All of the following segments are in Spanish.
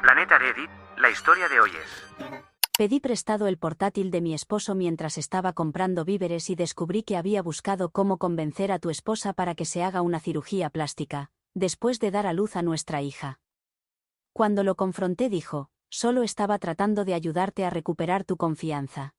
Planeta Reddit, la historia de hoy es... Pedí prestado el portátil de mi esposo mientras estaba comprando víveres y descubrí que había buscado cómo convencer a tu esposa para que se haga una cirugía plástica, después de dar a luz a nuestra hija. Cuando lo confronté dijo, solo estaba tratando de ayudarte a recuperar tu confianza.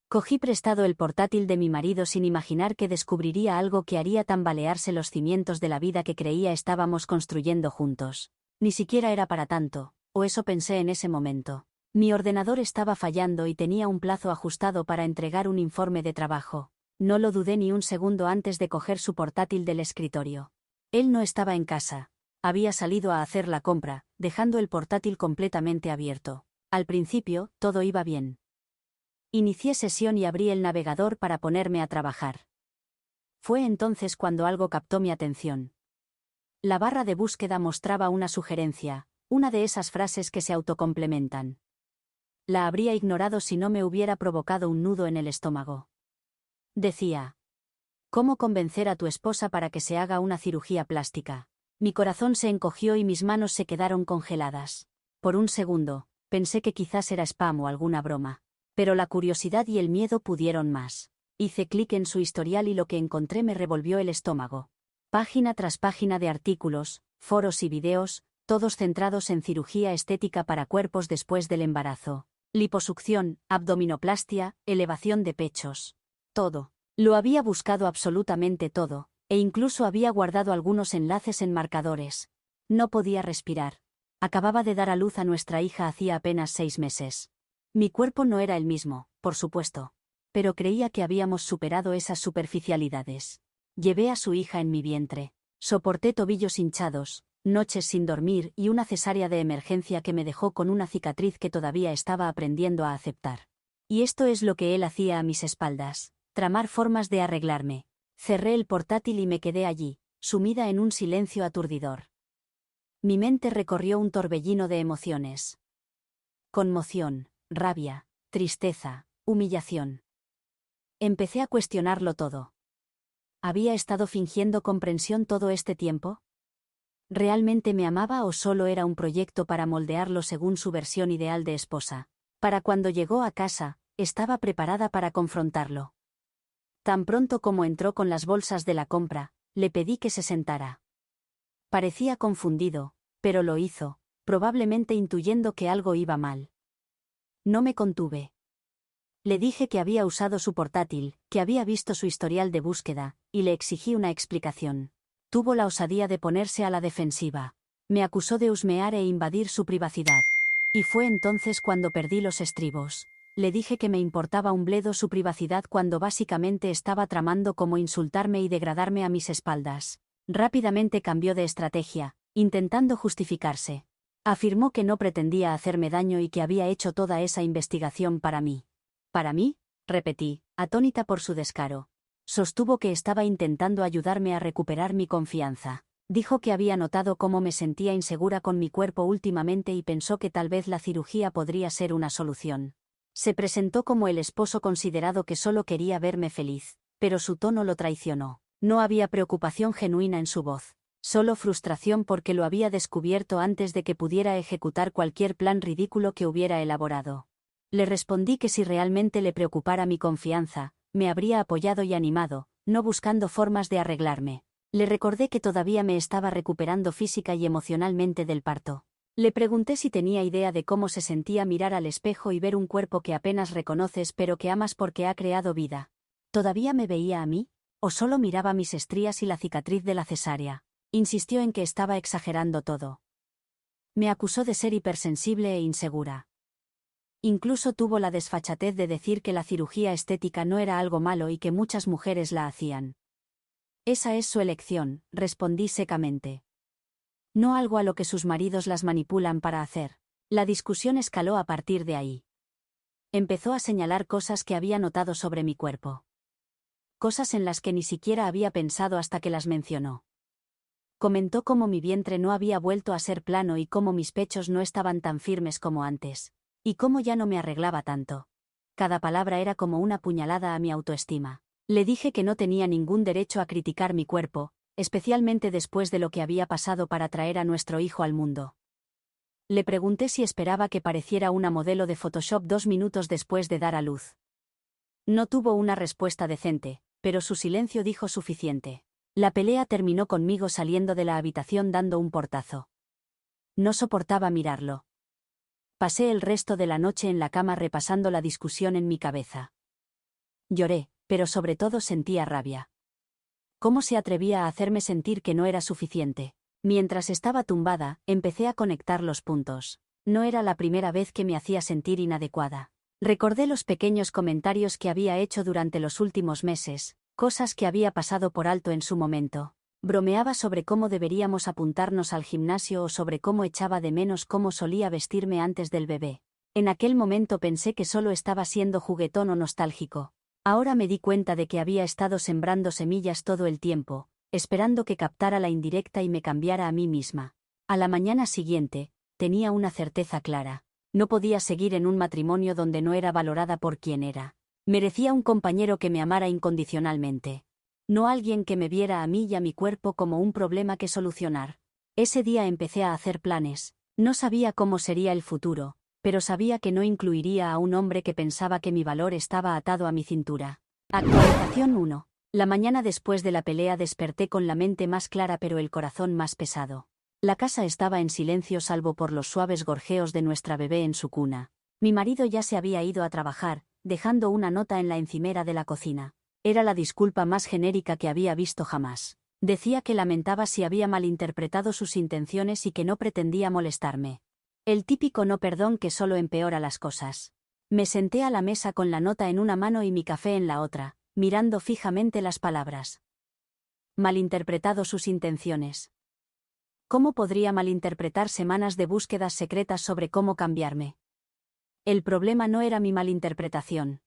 Cogí prestado el portátil de mi marido sin imaginar que descubriría algo que haría tambalearse los cimientos de la vida que creía estábamos construyendo juntos. Ni siquiera era para tanto, o eso pensé en ese momento. Mi ordenador estaba fallando y tenía un plazo ajustado para entregar un informe de trabajo. No lo dudé ni un segundo antes de coger su portátil del escritorio. Él no estaba en casa. Había salido a hacer la compra, dejando el portátil completamente abierto. Al principio, todo iba bien. Inicié sesión y abrí el navegador para ponerme a trabajar. Fue entonces cuando algo captó mi atención. La barra de búsqueda mostraba una sugerencia, una de esas frases que se autocomplementan. La habría ignorado si no me hubiera provocado un nudo en el estómago. Decía: ¿cómo convencer a tu esposa para que se haga una cirugía plástica? Mi corazón se encogió y mis manos se quedaron congeladas. Por un segundo, pensé que quizás era spam o alguna broma. Pero la curiosidad y el miedo pudieron más. Hice clic en su historial y lo que encontré me revolvió el estómago. Página tras página de artículos, foros y videos, todos centrados en cirugía estética para cuerpos después del embarazo. Liposucción, abdominoplastia, elevación de pechos. Todo. Lo había buscado absolutamente todo, e incluso había guardado algunos enlaces en marcadores. No podía respirar. Acababa de dar a luz a nuestra hija hacía apenas 6 meses. Mi cuerpo no era el mismo, por supuesto. Pero creía que habíamos superado esas superficialidades. Llevé a su hija en mi vientre. Soporté tobillos hinchados, noches sin dormir y una cesárea de emergencia que me dejó con una cicatriz que todavía estaba aprendiendo a aceptar. Y esto es lo que él hacía a mis espaldas: tramar formas de arreglarme. Cerré el portátil y me quedé allí, sumida en un silencio aturdidor. Mi mente recorrió un torbellino de emociones. Conmoción, rabia, tristeza, humillación. Empecé a cuestionarlo todo. ¿Había estado fingiendo comprensión todo este tiempo? ¿Realmente me amaba o solo era un proyecto para moldearlo según su versión ideal de esposa? Para cuando llegó a casa, estaba preparada para confrontarlo. Tan pronto como entró con las bolsas de la compra, le pedí que se sentara. Parecía confundido, pero lo hizo, probablemente intuyendo que algo iba mal. No me contuve. Le dije que había usado su portátil, que había visto su historial de búsqueda, y le exigí una explicación. Tuvo la osadía de ponerse a la defensiva. Me acusó de husmear e invadir su privacidad. Y fue entonces cuando perdí los estribos. Le dije que me importaba un bledo su privacidad cuando básicamente estaba tramando cómo insultarme y degradarme a mis espaldas. Rápidamente cambió de estrategia, intentando justificarse. Afirmó que no pretendía hacerme daño y que había hecho toda esa investigación para mí. ¿Para mí?, repetí, atónita por su descaro. Sostuvo que estaba intentando ayudarme a recuperar mi confianza. Dijo que había notado cómo me sentía insegura con mi cuerpo últimamente y pensó que tal vez la cirugía podría ser una solución. Se presentó como el esposo considerado que solo quería verme feliz, pero su tono lo traicionó. No había preocupación genuina en su voz, solo frustración porque lo había descubierto antes de que pudiera ejecutar cualquier plan ridículo que hubiera elaborado. Le respondí que si realmente le preocupara mi confianza, me habría apoyado y animado, no buscando formas de arreglarme. Le recordé que todavía me estaba recuperando física y emocionalmente del parto. Le pregunté si tenía idea de cómo se sentía mirar al espejo y ver un cuerpo que apenas reconoces pero que amas porque ha creado vida. ¿Todavía me veía a mí? ¿O solo miraba mis estrías y la cicatriz de la cesárea? Insistió en que estaba exagerando todo. Me acusó de ser hipersensible e insegura. Incluso tuvo la desfachatez de decir que la cirugía estética no era algo malo y que muchas mujeres la hacían. Esa es su elección, respondí secamente. No algo a lo que sus maridos las manipulan para hacer. La discusión escaló a partir de ahí. Empezó a señalar cosas que había notado sobre mi cuerpo. Cosas en las que ni siquiera había pensado hasta que las mencionó. Comentó cómo mi vientre no había vuelto a ser plano y cómo mis pechos no estaban tan firmes como antes. Y cómo ya no me arreglaba tanto. Cada palabra era como una puñalada a mi autoestima. Le dije que no tenía ningún derecho a criticar mi cuerpo, especialmente después de lo que había pasado para traer a nuestro hijo al mundo. Le pregunté si esperaba que pareciera una modelo de Photoshop 2 minutos después de dar a luz. No tuvo una respuesta decente, pero su silencio dijo suficiente. La pelea terminó conmigo saliendo de la habitación dando un portazo. No soportaba mirarlo. Pasé el resto de la noche en la cama repasando la discusión en mi cabeza. Lloré, pero sobre todo sentía rabia. ¿Cómo se atrevía a hacerme sentir que no era suficiente? Mientras estaba tumbada, empecé a conectar los puntos. No era la primera vez que me hacía sentir inadecuada. Recordé los pequeños comentarios que había hecho durante los últimos meses, cosas que había pasado por alto en su momento. Bromeaba sobre cómo deberíamos apuntarnos al gimnasio o sobre cómo echaba de menos cómo solía vestirme antes del bebé. En aquel momento pensé que solo estaba siendo juguetón o nostálgico. Ahora me di cuenta de que había estado sembrando semillas todo el tiempo, esperando que captara la indirecta y me cambiara a mí misma. A la mañana siguiente, tenía una certeza clara. No podía seguir en un matrimonio donde no era valorada por quien era. Merecía un compañero que me amara incondicionalmente. No alguien que me viera a mí y a mi cuerpo como un problema que solucionar. Ese día empecé a hacer planes. No sabía cómo sería el futuro, pero sabía que no incluiría a un hombre que pensaba que mi valor estaba atado a mi cintura. Actualización 1. La mañana después de la pelea desperté con la mente más clara pero el corazón más pesado. La casa estaba en silencio salvo por los suaves gorjeos de nuestra bebé en su cuna. Mi marido ya se había ido a trabajar, dejando una nota en la encimera de la cocina. Era la disculpa más genérica que había visto jamás. Decía que lamentaba si había malinterpretado sus intenciones y que no pretendía molestarme. El típico no perdón que solo empeora las cosas. Me senté a la mesa con la nota en una mano y mi café en la otra, mirando fijamente las palabras. Malinterpretado sus intenciones. ¿Cómo podría malinterpretar semanas de búsquedas secretas sobre cómo cambiarme? El problema no era mi malinterpretación.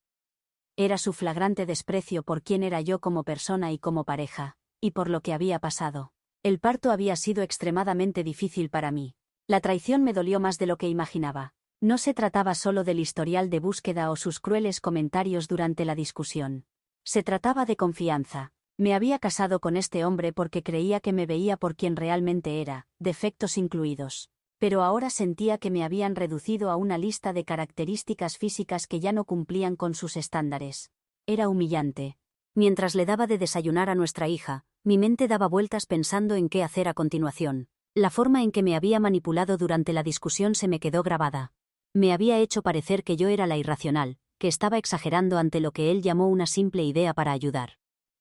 Era su flagrante desprecio por quién era yo como persona y como pareja, y por lo que había pasado. El parto había sido extremadamente difícil para mí. La traición me dolió más de lo que imaginaba. No se trataba solo del historial de búsqueda o sus crueles comentarios durante la discusión. Se trataba de confianza. Me había casado con este hombre porque creía que me veía por quien realmente era, defectos incluidos. Pero ahora sentía que me habían reducido a una lista de características físicas que ya no cumplían con sus estándares. Era humillante. Mientras le daba de desayunar a nuestra hija, mi mente daba vueltas pensando en qué hacer a continuación. La forma en que me había manipulado durante la discusión se me quedó grabada. Me había hecho parecer que yo era la irracional, que estaba exagerando ante lo que él llamó una simple idea para ayudar.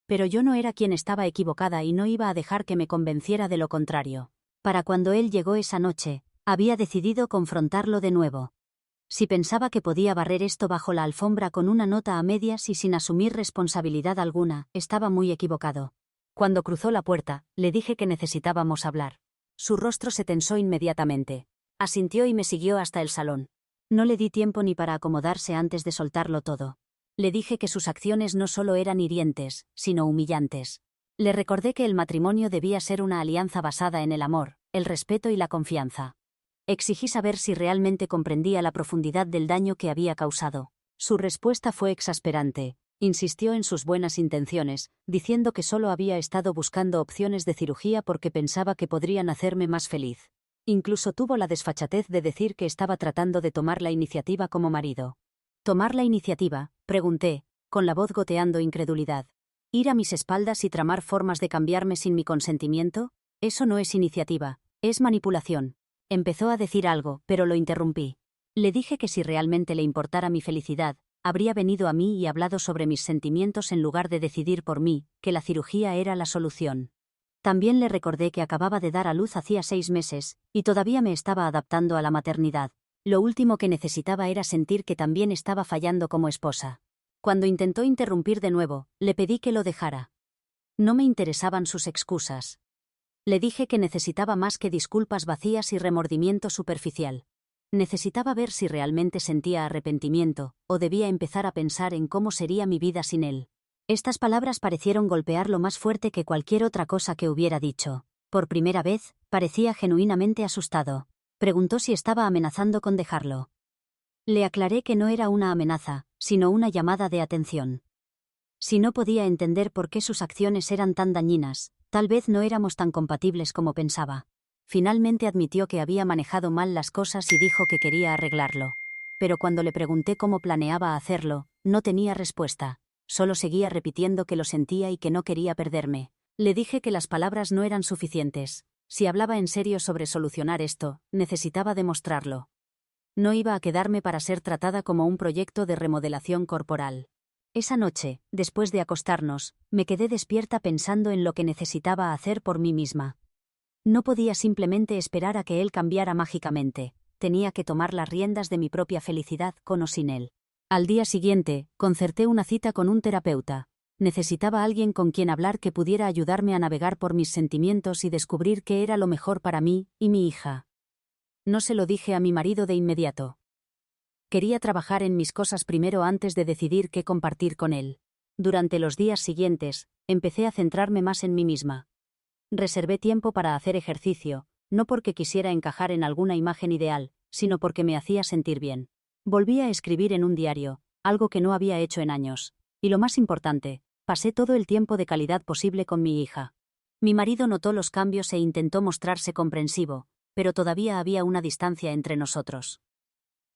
Pero yo no era quien estaba equivocada y no iba a dejar que me convenciera de lo contrario. Para cuando él llegó esa noche, había decidido confrontarlo de nuevo. Si pensaba que podía barrer esto bajo la alfombra con una nota a medias y sin asumir responsabilidad alguna, estaba muy equivocado. Cuando cruzó la puerta, le dije que necesitábamos hablar. Su rostro se tensó inmediatamente. Asintió y me siguió hasta el salón. No le di tiempo ni para acomodarse antes de soltarlo todo. Le dije que sus acciones no solo eran hirientes, sino humillantes. Le recordé que el matrimonio debía ser una alianza basada en el amor, el respeto y la confianza. Exigí saber si realmente comprendía la profundidad del daño que había causado. Su respuesta fue exasperante. Insistió en sus buenas intenciones, diciendo que solo había estado buscando opciones de cirugía porque pensaba que podrían hacerme más feliz. Incluso tuvo la desfachatez de decir que estaba tratando de tomar la iniciativa como marido. ¿Tomar la iniciativa?, pregunté, con la voz goteando incredulidad. ¿Ir a mis espaldas y tramar formas de cambiarme sin mi consentimiento? Eso no es iniciativa, es manipulación. Empezó a decir algo, pero lo interrumpí. Le dije que si realmente le importara mi felicidad, habría venido a mí y hablado sobre mis sentimientos en lugar de decidir por mí, que la cirugía era la solución. También le recordé que acababa de dar a luz hacía 6 meses, y todavía me estaba adaptando a la maternidad. Lo último que necesitaba era sentir que también estaba fallando como esposa. Cuando intentó interrumpir de nuevo, le pedí que lo dejara. No me interesaban sus excusas. Le dije que necesitaba más que disculpas vacías y remordimiento superficial. Necesitaba ver si realmente sentía arrepentimiento, o debía empezar a pensar en cómo sería mi vida sin él. Estas palabras parecieron golpearlo más fuerte que cualquier otra cosa que hubiera dicho. Por primera vez, parecía genuinamente asustado. Preguntó si estaba amenazando con dejarlo. Le aclaré que no era una amenaza, sino una llamada de atención. Si no podía entender por qué sus acciones eran tan dañinas, tal vez no éramos tan compatibles como pensaba. Finalmente admitió que había manejado mal las cosas y dijo que quería arreglarlo. Pero cuando le pregunté cómo planeaba hacerlo, no tenía respuesta. Solo seguía repitiendo que lo sentía y que no quería perderme. Le dije que las palabras no eran suficientes. Si hablaba en serio sobre solucionar esto, necesitaba demostrarlo. No iba a quedarme para ser tratada como un proyecto de remodelación corporal. Esa noche, después de acostarnos, me quedé despierta pensando en lo que necesitaba hacer por mí misma. No podía simplemente esperar a que él cambiara mágicamente. Tenía que tomar las riendas de mi propia felicidad, con o sin él. Al día siguiente, concerté una cita con un terapeuta. Necesitaba alguien con quien hablar que pudiera ayudarme a navegar por mis sentimientos y descubrir qué era lo mejor para mí y mi hija. No se lo dije a mi marido de inmediato. Quería trabajar en mis cosas primero antes de decidir qué compartir con él. Durante los días siguientes, empecé a centrarme más en mí misma. Reservé tiempo para hacer ejercicio, no porque quisiera encajar en alguna imagen ideal, sino porque me hacía sentir bien. Volví a escribir en un diario, algo que no había hecho en años. Y lo más importante, pasé todo el tiempo de calidad posible con mi hija. Mi marido notó los cambios e intentó mostrarse comprensivo, pero todavía había una distancia entre nosotros.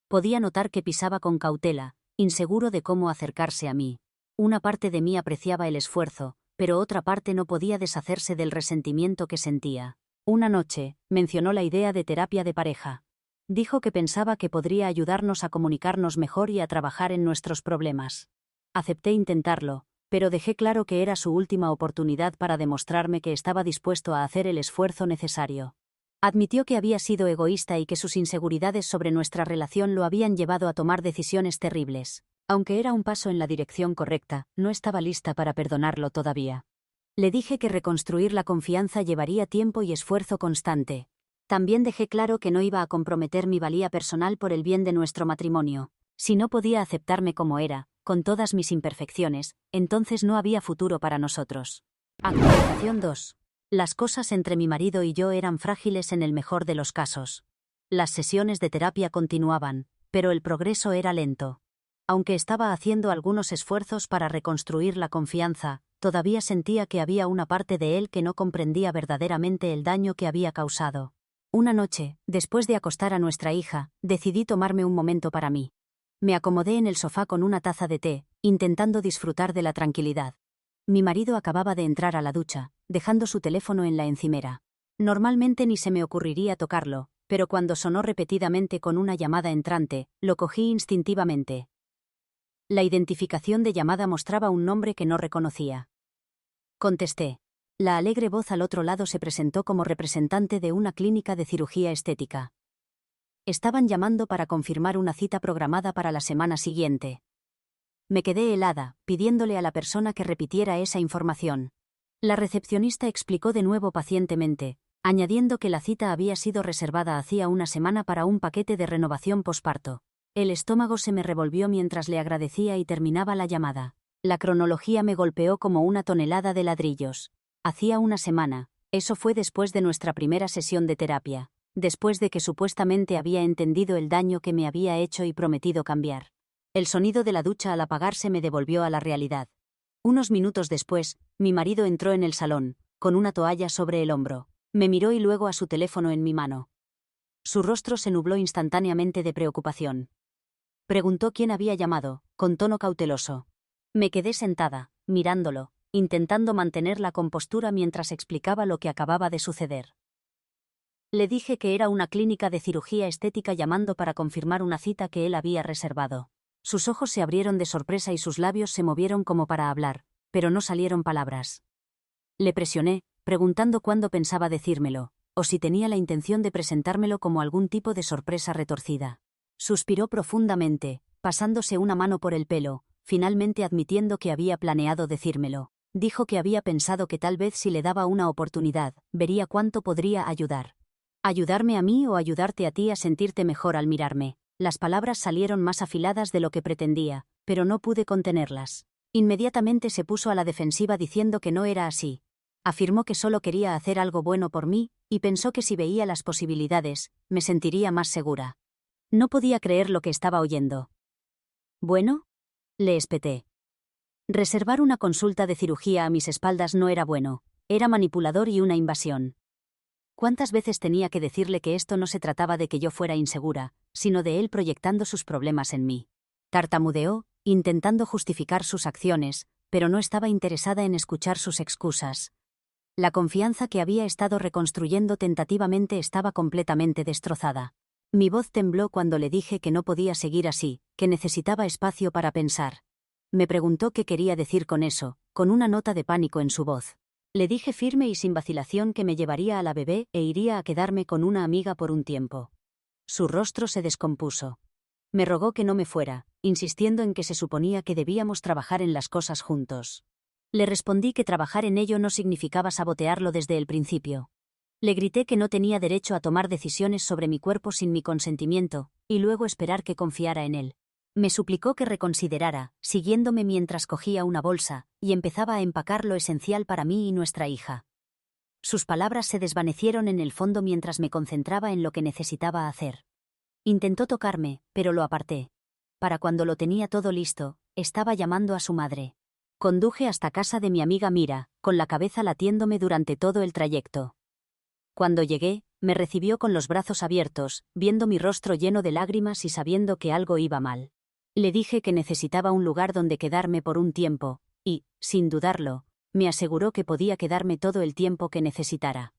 Podía notar que pisaba con cautela, inseguro de cómo acercarse a mí. Una parte de mí apreciaba el esfuerzo, pero otra parte no podía deshacerse del resentimiento que sentía. Una noche, mencionó la idea de terapia de pareja. Dijo que pensaba que podría ayudarnos a comunicarnos mejor y a trabajar en nuestros problemas. Acepté intentarlo, pero dejé claro que era su última oportunidad para demostrarme que estaba dispuesto a hacer el esfuerzo necesario. Admitió que había sido egoísta y que sus inseguridades sobre nuestra relación lo habían llevado a tomar decisiones terribles. Aunque era un paso en la dirección correcta, no estaba lista para perdonarlo todavía. Le dije que reconstruir la confianza llevaría tiempo y esfuerzo constante. También dejé claro que no iba a comprometer mi valía personal por el bien de nuestro matrimonio. Si no podía aceptarme como era, con todas mis imperfecciones, entonces no había futuro para nosotros. Actualización 2. Las cosas entre mi marido y yo eran frágiles en el mejor de los casos. Las sesiones de terapia continuaban, pero el progreso era lento. Aunque estaba haciendo algunos esfuerzos para reconstruir la confianza, todavía sentía que había una parte de él que no comprendía verdaderamente el daño que había causado. Una noche, después de acostar a nuestra hija, decidí tomarme un momento para mí. Me acomodé en el sofá con una taza de té, intentando disfrutar de la tranquilidad. Mi marido acababa de entrar a la ducha, dejando su teléfono en la encimera. Normalmente ni se me ocurriría tocarlo, pero cuando sonó repetidamente con una llamada entrante, lo cogí instintivamente. La identificación de llamada mostraba un nombre que no reconocía. Contesté. La alegre voz al otro lado se presentó como representante de una clínica de cirugía estética. Estaban llamando para confirmar una cita programada para la semana siguiente. Me quedé helada, pidiéndole a la persona que repitiera esa información. La recepcionista explicó de nuevo pacientemente, añadiendo que la cita había sido reservada hacía una semana para un paquete de renovación posparto. El estómago se me revolvió mientras le agradecía y terminaba la llamada. La cronología me golpeó como una tonelada de ladrillos. Hacía una semana, eso fue después de nuestra primera sesión de terapia, después de que supuestamente había entendido el daño que me había hecho y prometido cambiar. El sonido de la ducha al apagarse me devolvió a la realidad. Unos minutos después, mi marido entró en el salón, con una toalla sobre el hombro. Me miró y luego a su teléfono en mi mano. Su rostro se nubló instantáneamente de preocupación. Preguntó quién había llamado, con tono cauteloso. Me quedé sentada, mirándolo, intentando mantener la compostura mientras explicaba lo que acababa de suceder. Le dije que era una clínica de cirugía estética llamando para confirmar una cita que él había reservado. Sus ojos se abrieron de sorpresa y sus labios se movieron como para hablar, pero no salieron palabras. Le presioné, preguntando cuándo pensaba decírmelo, o si tenía la intención de presentármelo como algún tipo de sorpresa retorcida. Suspiró profundamente, pasándose una mano por el pelo, finalmente admitiendo que había planeado decírmelo. Dijo que había pensado que tal vez si le daba una oportunidad, vería cuánto podría ayudar. ¿Ayudarme a mí o ayudarte a ti a sentirte mejor al mirarme? Las palabras salieron más afiladas de lo que pretendía, pero no pude contenerlas. Inmediatamente se puso a la defensiva diciendo que no era así. Afirmó que solo quería hacer algo bueno por mí, y pensó que si veía las posibilidades, me sentiría más segura. No podía creer lo que estaba oyendo. ¿Bueno? Le espeté. Reservar una consulta de cirugía a mis espaldas no era bueno, era manipulador y una invasión. ¿Cuántas veces tenía que decirle que esto no se trataba de que yo fuera insegura, sino de él proyectando sus problemas en mí? Tartamudeó, intentando justificar sus acciones, pero no estaba interesada en escuchar sus excusas. La confianza que había estado reconstruyendo tentativamente estaba completamente destrozada. Mi voz tembló cuando le dije que no podía seguir así, que necesitaba espacio para pensar. Me preguntó qué quería decir con eso, con una nota de pánico en su voz. Le dije firme y sin vacilación que me llevaría a la bebé e iría a quedarme con una amiga por un tiempo. Su rostro se descompuso. Me rogó que no me fuera, insistiendo en que se suponía que debíamos trabajar en las cosas juntos. Le respondí que trabajar en ello no significaba sabotearlo desde el principio. Le grité que no tenía derecho a tomar decisiones sobre mi cuerpo sin mi consentimiento, y luego esperar que confiara en él. Me suplicó que reconsiderara, siguiéndome mientras cogía una bolsa, y empezaba a empacar lo esencial para mí y nuestra hija. Sus palabras se desvanecieron en el fondo mientras me concentraba en lo que necesitaba hacer. Intentó tocarme, pero lo aparté. Para cuando lo tenía todo listo, estaba llamando a su madre. Conduje hasta casa de mi amiga Mira, con la cabeza latiéndome durante todo el trayecto. Cuando llegué, me recibió con los brazos abiertos, viendo mi rostro lleno de lágrimas y sabiendo que algo iba mal. Le dije que necesitaba un lugar donde quedarme por un tiempo, y, sin dudarlo, me aseguró que podía quedarme todo el tiempo que necesitara.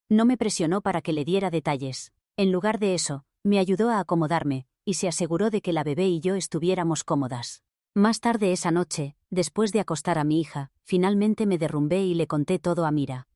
No me presionó para que le diera detalles. En lugar de eso, me ayudó a acomodarme, y se aseguró de que la bebé y yo estuviéramos cómodas. Más tarde esa noche, después de acostar a mi hija, finalmente me derrumbé y le conté todo a Mira.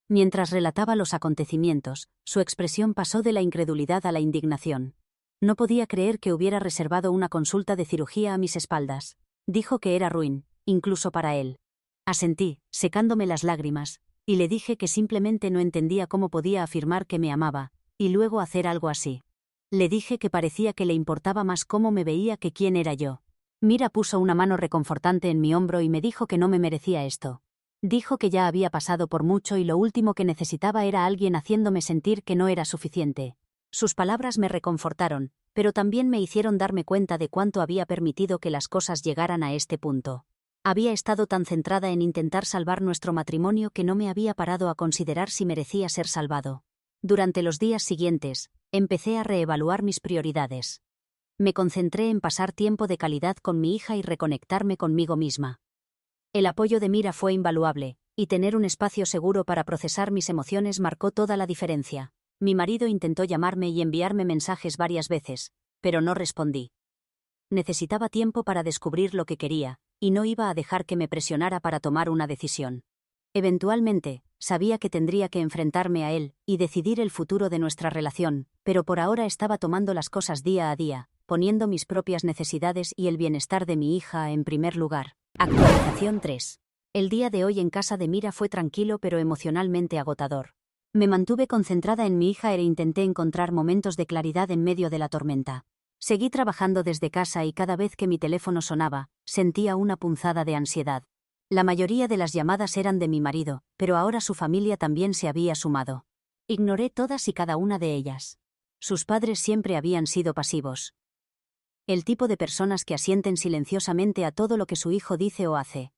Mientras relataba los acontecimientos, su expresión pasó de la incredulidad a la indignación. No podía creer que hubiera reservado una consulta de cirugía a mis espaldas. Dijo que era ruin, incluso para él. Asentí, secándome las lágrimas, y le dije que simplemente no entendía cómo podía afirmar que me amaba, y luego hacer algo así. Le dije que parecía que le importaba más cómo me veía que quién era yo. Mira puso una mano reconfortante en mi hombro y me dijo que no me merecía esto. Dijo que ya había pasado por mucho y lo último que necesitaba era alguien haciéndome sentir que no era suficiente. Sus palabras me reconfortaron, pero también me hicieron darme cuenta de cuánto había permitido que las cosas llegaran a este punto. Había estado tan centrada en intentar salvar nuestro matrimonio que no me había parado a considerar si merecía ser salvado. Durante los días siguientes, empecé a reevaluar mis prioridades. Me concentré en pasar tiempo de calidad con mi hija y reconectarme conmigo misma. El apoyo de Mira fue invaluable, y tener un espacio seguro para procesar mis emociones marcó toda la diferencia. Mi marido intentó llamarme y enviarme mensajes varias veces, pero no respondí. Necesitaba tiempo para descubrir lo que quería, y no iba a dejar que me presionara para tomar una decisión. Eventualmente, sabía que tendría que enfrentarme a él y decidir el futuro de nuestra relación, pero por ahora estaba tomando las cosas día a día, poniendo mis propias necesidades y el bienestar de mi hija en primer lugar. Actualización 3. El día de hoy en casa de Mira fue tranquilo pero emocionalmente agotador. Me mantuve concentrada en mi hija e intenté encontrar momentos de claridad en medio de la tormenta. Seguí trabajando desde casa y cada vez que mi teléfono sonaba, sentía una punzada de ansiedad. La mayoría de las llamadas eran de mi marido, pero ahora su familia también se había sumado. Ignoré todas y cada una de ellas. Sus padres siempre habían sido pasivos. El tipo de personas que asienten silenciosamente a todo lo que su hijo dice o hace.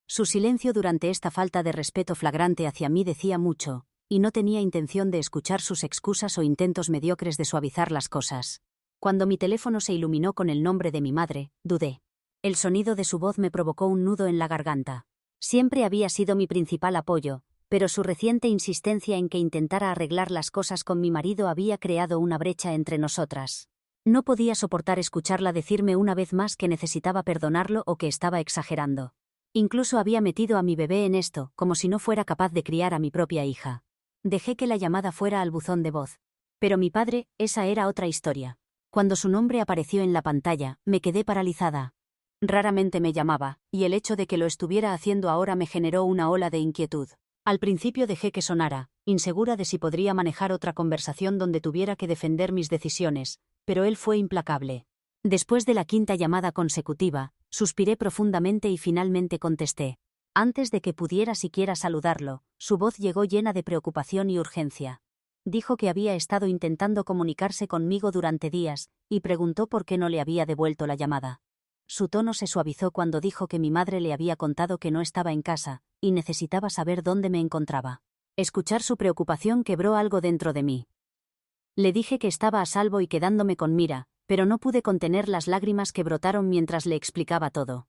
Su silencio durante esta falta de respeto flagrante hacia mí decía mucho, y no tenía intención de escuchar sus excusas o intentos mediocres de suavizar las cosas. Cuando mi teléfono se iluminó con el nombre de mi madre, dudé. El sonido de su voz me provocó un nudo en la garganta. Siempre había sido mi principal apoyo, pero su reciente insistencia en que intentara arreglar las cosas con mi marido había creado una brecha entre nosotras. No podía soportar escucharla decirme una vez más que necesitaba perdonarlo o que estaba exagerando. Incluso había metido a mi bebé en esto, como si no fuera capaz de criar a mi propia hija. Dejé que la llamada fuera al buzón de voz. Pero mi padre, esa era otra historia. Cuando su nombre apareció en la pantalla, me quedé paralizada. Raramente me llamaba, y el hecho de que lo estuviera haciendo ahora me generó una ola de inquietud. Al principio dejé que sonara, insegura de si podría manejar otra conversación donde tuviera que defender mis decisiones, pero él fue implacable. Después de la quinta llamada consecutiva, suspiré profundamente y finalmente contesté. Antes de que pudiera siquiera saludarlo, su voz llegó llena de preocupación y urgencia. Dijo que había estado intentando comunicarse conmigo durante días, y preguntó por qué no le había devuelto la llamada. Su tono se suavizó cuando dijo que mi madre le había contado que no estaba en casa, y necesitaba saber dónde me encontraba. Escuchar su preocupación quebró algo dentro de mí. Le dije que estaba a salvo y quedándome con Mira, pero no pude contener las lágrimas que brotaron mientras le explicaba todo.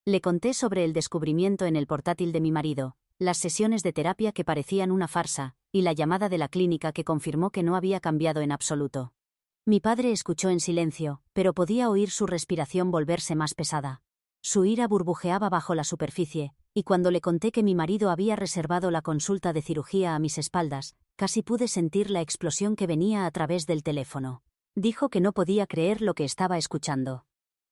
Le conté sobre el descubrimiento en el portátil de mi marido, las sesiones de terapia que parecían una farsa, y la llamada de la clínica que confirmó que no había cambiado en absoluto. Mi padre escuchó en silencio, pero podía oír su respiración volverse más pesada. Su ira burbujeaba bajo la superficie, y cuando le conté que mi marido había reservado la consulta de cirugía a mis espaldas, casi pude sentir la explosión que venía a través del teléfono. Dijo que no podía creer lo que estaba escuchando.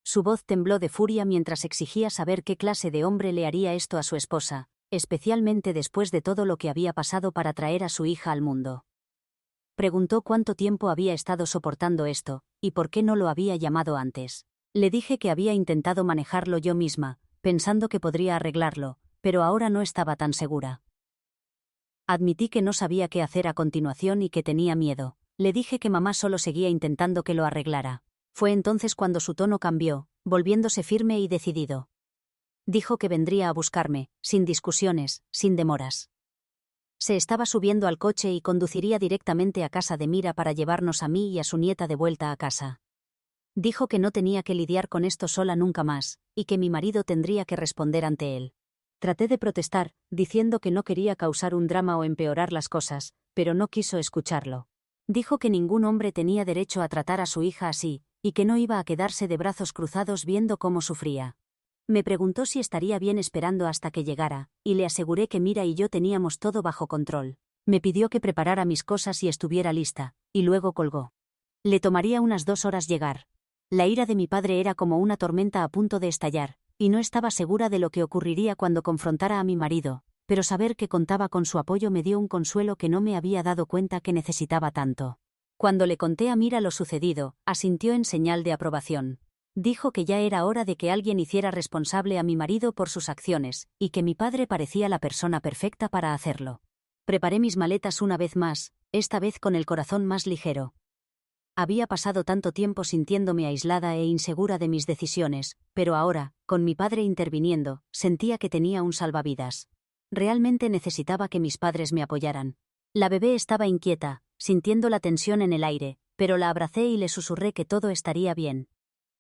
Su voz tembló de furia mientras exigía saber qué clase de hombre le haría esto a su esposa, especialmente después de todo lo que había pasado para traer a su hija al mundo. Preguntó cuánto tiempo había estado soportando esto, y por qué no lo había llamado antes. Le dije que había intentado manejarlo yo misma, pensando que podría arreglarlo, pero ahora no estaba tan segura. Admití que no sabía qué hacer a continuación y que tenía miedo. Le dije que mamá solo seguía intentando que lo arreglara. Fue entonces cuando su tono cambió, volviéndose firme y decidido. Dijo que vendría a buscarme, sin discusiones, sin demoras. Se estaba subiendo al coche y conduciría directamente a casa de Mira para llevarnos a mí y a su nieta de vuelta a casa. Dijo que no tenía que lidiar con esto sola nunca más, y que mi marido tendría que responder ante él. Traté de protestar, diciendo que no quería causar un drama o empeorar las cosas, pero no quiso escucharlo. Dijo que ningún hombre tenía derecho a tratar a su hija así, y que no iba a quedarse de brazos cruzados viendo cómo sufría. Me preguntó si estaría bien esperando hasta que llegara, y le aseguré que Mira y yo teníamos todo bajo control. Me pidió que preparara mis cosas y estuviera lista, y luego colgó. Le tomaría unas 2 horas llegar. La ira de mi padre era como una tormenta a punto de estallar, y no estaba segura de lo que ocurriría cuando confrontara a mi marido, pero saber que contaba con su apoyo me dio un consuelo que no me había dado cuenta que necesitaba tanto. Cuando le conté a Mira lo sucedido, asintió en señal de aprobación. Dijo que ya era hora de que alguien hiciera responsable a mi marido por sus acciones, y que mi padre parecía la persona perfecta para hacerlo. Preparé mis maletas una vez más, esta vez con el corazón más ligero. Había pasado tanto tiempo sintiéndome aislada e insegura de mis decisiones, pero ahora, con mi padre interviniendo, sentía que tenía un salvavidas. Realmente necesitaba que mis padres me apoyaran. La bebé estaba inquieta, sintiendo la tensión en el aire, pero la abracé y le susurré que todo estaría bien.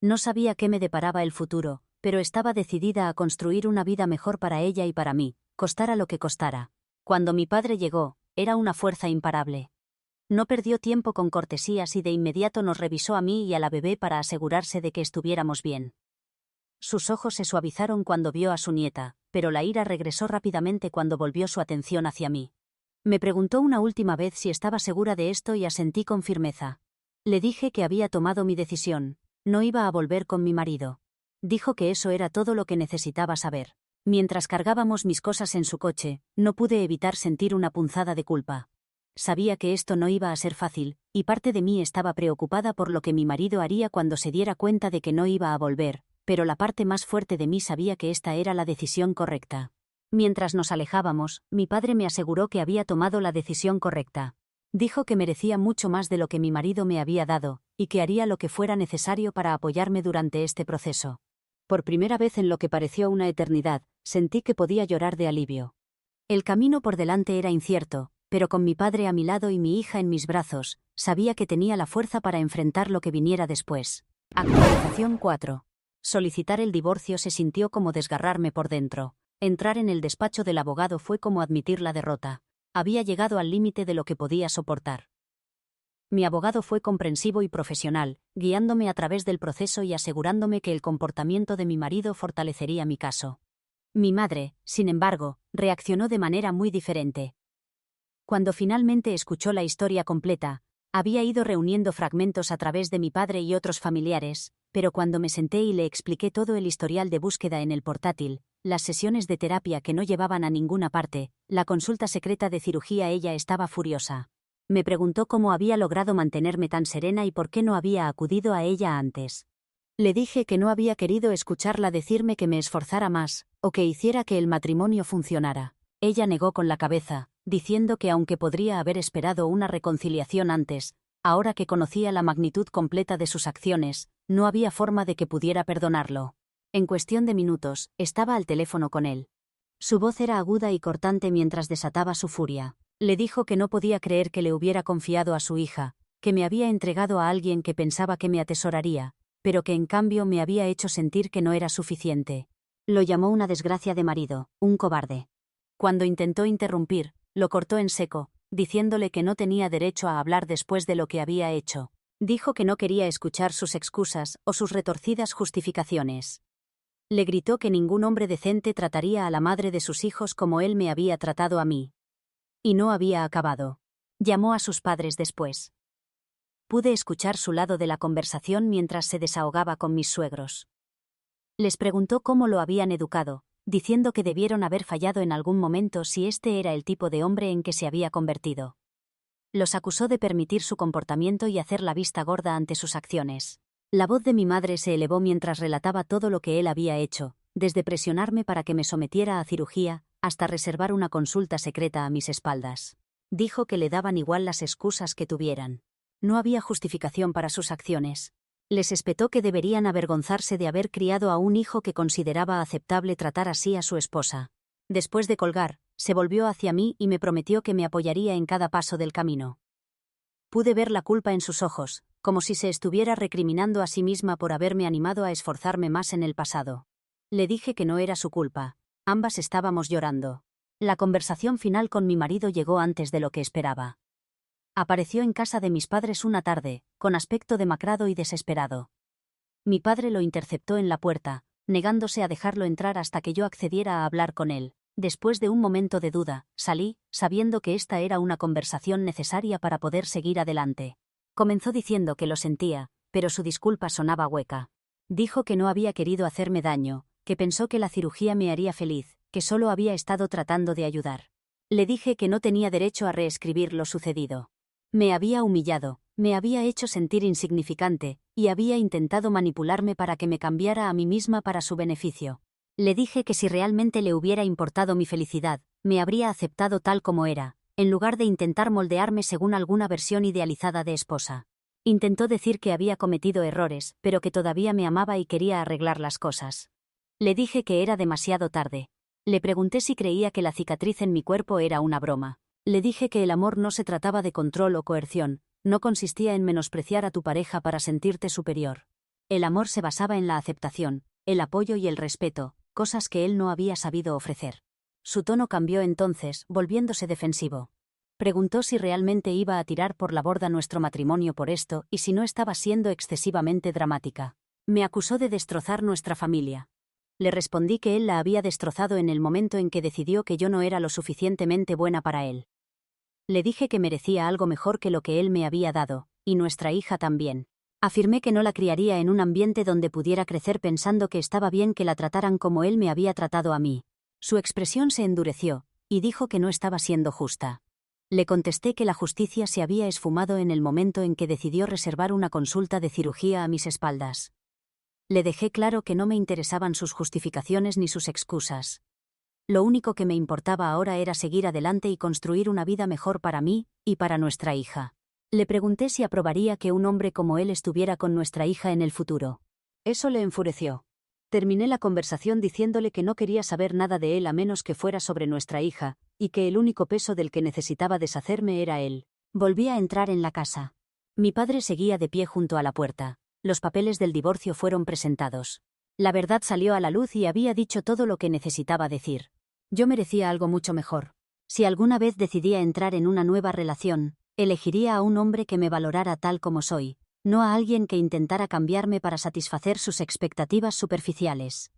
No sabía qué me deparaba el futuro, pero estaba decidida a construir una vida mejor para ella y para mí, costara lo que costara. Cuando mi padre llegó, era una fuerza imparable. No perdió tiempo con cortesías y de inmediato nos revisó a mí y a la bebé para asegurarse de que estuviéramos bien. Sus ojos se suavizaron cuando vio a su nieta, pero la ira regresó rápidamente cuando volvió su atención hacia mí. Me preguntó una última vez si estaba segura de esto y asentí con firmeza. Le dije que había tomado mi decisión, no iba a volver con mi marido. Dijo que eso era todo lo que necesitaba saber. Mientras cargábamos mis cosas en su coche, no pude evitar sentir una punzada de culpa. Sabía que esto no iba a ser fácil, y parte de mí estaba preocupada por lo que mi marido haría cuando se diera cuenta de que no iba a volver, pero la parte más fuerte de mí sabía que esta era la decisión correcta. Mientras nos alejábamos, mi padre me aseguró que había tomado la decisión correcta. Dijo que merecía mucho más de lo que mi marido me había dado, y que haría lo que fuera necesario para apoyarme durante este proceso. Por primera vez en lo que pareció una eternidad, sentí que podía llorar de alivio. El camino por delante era incierto, pero con mi padre a mi lado y mi hija en mis brazos, sabía que tenía la fuerza para enfrentar lo que viniera después. Actualización 4. Solicitar el divorcio se sintió como desgarrarme por dentro. Entrar en el despacho del abogado fue como admitir la derrota. Había llegado al límite de lo que podía soportar. Mi abogado fue comprensivo y profesional, guiándome a través del proceso y asegurándome que el comportamiento de mi marido fortalecería mi caso. Mi madre, sin embargo, reaccionó de manera muy diferente. Cuando finalmente escuchó la historia completa, había ido reuniendo fragmentos a través de mi padre y otros familiares, pero cuando me senté y le expliqué todo el historial de búsqueda en el portátil, las sesiones de terapia que no llevaban a ninguna parte, la consulta secreta de cirugía, ella estaba furiosa. Me preguntó cómo había logrado mantenerme tan serena y por qué no había acudido a ella antes. Le dije que no había querido escucharla decirme que me esforzara más, o que hiciera que el matrimonio funcionara. Ella negó con la cabeza, diciendo que aunque podría haber esperado una reconciliación antes, ahora que conocía la magnitud completa de sus acciones, no había forma de que pudiera perdonarlo. En cuestión de minutos, estaba al teléfono con él. Su voz era aguda y cortante mientras desataba su furia. Le dijo que no podía creer que le hubiera confiado a su hija, que me había entregado a alguien que pensaba que me atesoraría, pero que en cambio me había hecho sentir que no era suficiente. Lo llamó una desgracia de marido, un cobarde. Cuando intentó interrumpir, lo cortó en seco, diciéndole que no tenía derecho a hablar después de lo que había hecho. Dijo que no quería escuchar sus excusas o sus retorcidas justificaciones. Le gritó que ningún hombre decente trataría a la madre de sus hijos como él me había tratado a mí. Y no había acabado. Llamó a sus padres después. Pude escuchar su lado de la conversación mientras se desahogaba con mis suegros. Les preguntó cómo lo habían educado, diciendo que debieron haber fallado en algún momento si este era el tipo de hombre en que se había convertido. Los acusó de permitir su comportamiento y hacer la vista gorda ante sus acciones. La voz de mi madre se elevó mientras relataba todo lo que él había hecho, desde presionarme para que me sometiera a cirugía, hasta reservar una consulta secreta a mis espaldas. Dijo que le daban igual las excusas que tuvieran. No había justificación para sus acciones. Les espetó que deberían avergonzarse de haber criado a un hijo que consideraba aceptable tratar así a su esposa. Después de colgar, se volvió hacia mí y me prometió que me apoyaría en cada paso del camino. Pude ver la culpa en sus ojos, como si se estuviera recriminando a sí misma por haberme animado a esforzarme más en el pasado. Le dije que no era su culpa. Ambas estábamos llorando. La conversación final con mi marido llegó antes de lo que esperaba. Apareció en casa de mis padres una tarde, con aspecto demacrado y desesperado. Mi padre lo interceptó en la puerta, negándose a dejarlo entrar hasta que yo accediera a hablar con él. Después de un momento de duda, salí, sabiendo que esta era una conversación necesaria para poder seguir adelante. Comenzó diciendo que lo sentía, pero su disculpa sonaba hueca. Dijo que no había querido hacerme daño, que pensó que la cirugía me haría feliz, que solo había estado tratando de ayudar. Le dije que no tenía derecho a reescribir lo sucedido. Me había humillado, me había hecho sentir insignificante, y había intentado manipularme para que me cambiara a mí misma para su beneficio. Le dije que si realmente le hubiera importado mi felicidad, me habría aceptado tal como era, en lugar de intentar moldearme según alguna versión idealizada de esposa. Intentó decir que había cometido errores, pero que todavía me amaba y quería arreglar las cosas. Le dije que era demasiado tarde. Le pregunté si creía que la cicatriz en mi cuerpo era una broma. Le dije que el amor no se trataba de control o coerción, no consistía en menospreciar a tu pareja para sentirte superior. El amor se basaba en la aceptación, el apoyo y el respeto, cosas que él no había sabido ofrecer. Su tono cambió entonces, volviéndose defensivo. Preguntó si realmente iba a tirar por la borda nuestro matrimonio por esto y si no estaba siendo excesivamente dramática. Me acusó de destrozar nuestra familia. Le respondí que él la había destrozado en el momento en que decidió que yo no era lo suficientemente buena para él. Le dije que merecía algo mejor que lo que él me había dado, y nuestra hija también. Afirmé que no la criaría en un ambiente donde pudiera crecer pensando que estaba bien que la trataran como él me había tratado a mí. Su expresión se endureció, y dijo que no estaba siendo justa. Le contesté que la justicia se había esfumado en el momento en que decidió reservar una consulta de cirugía a mis espaldas. Le dejé claro que no me interesaban sus justificaciones ni sus excusas. Lo único que me importaba ahora era seguir adelante y construir una vida mejor para mí y para nuestra hija. Le pregunté si aprobaría que un hombre como él estuviera con nuestra hija en el futuro. Eso le enfureció. Terminé la conversación diciéndole que no quería saber nada de él a menos que fuera sobre nuestra hija, y que el único peso del que necesitaba deshacerme era él. Volví a entrar en la casa. Mi padre seguía de pie junto a la puerta. Los papeles del divorcio fueron presentados. La verdad salió a la luz y había dicho todo lo que necesitaba decir. Yo merecía algo mucho mejor. Si alguna vez decidía entrar en una nueva relación, elegiría a un hombre que me valorara tal como soy, no a alguien que intentara cambiarme para satisfacer sus expectativas superficiales.